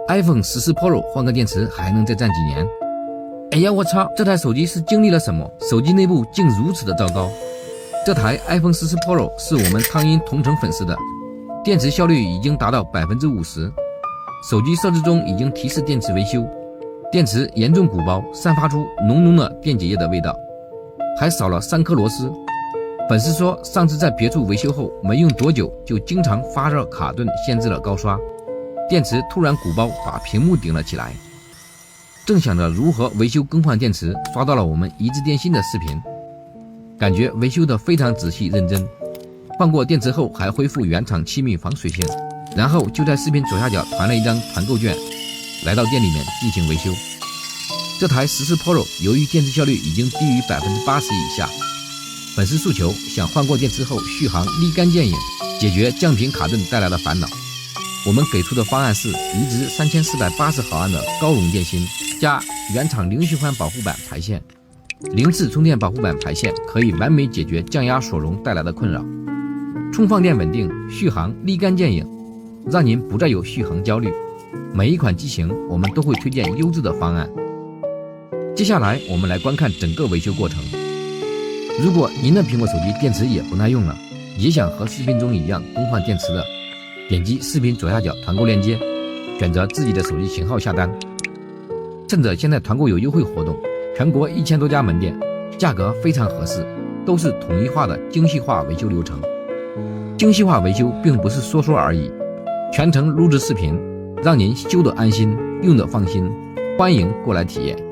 iPhone 14pro 换个电池还能再战几年？哎呀我操，这台手机是经历了什么？手机内部竟如此的糟糕。这台 iPhone 14pro 是我们汤阴同城粉丝的，电池效率已经达到50%，手机设置中已经提示电池维修，电池严重鼓包，散发出浓浓的电解液的味道，还少了3颗螺丝。粉丝说上次在别处维修后没用多久就经常发热卡顿，限制了高刷，电池突然鼓包把屏幕顶了起来。正想着如何维修更换电池，刷到了我们一致电信的视频，感觉维修的非常仔细认真，换过电池后还恢复原厂7米防水性，然后就在视频左下角团了一张团购券，来到店里面进行维修。这台14pro 由于电池效率已经低于80%以下，粉丝诉求想换过电池后续航立竿见影，解决降频卡顿带来的烦恼。我们给出的方案是移植3480毫安的高容电芯，加原厂零循环保护板排线，零次充电保护板排线可以完美解决降压缩容带来的困扰。充放电稳定，续航立竿见影，让您不再有续航焦虑。每一款机型我们都会推荐优质的方案。接下来我们来观看整个维修过程。如果您的苹果手机电池也不耐用了，也想和视频中一样更换电池的，点击视频左下角团购链接，选择自己的手机型号下单。趁着现在团购有优惠活动，全国1000多家门店，价格非常合适，都是统一化的精细化维修流程。精细化维修并不是说说而已，全程录制视频，让您修得安心，用得放心。欢迎过来体验。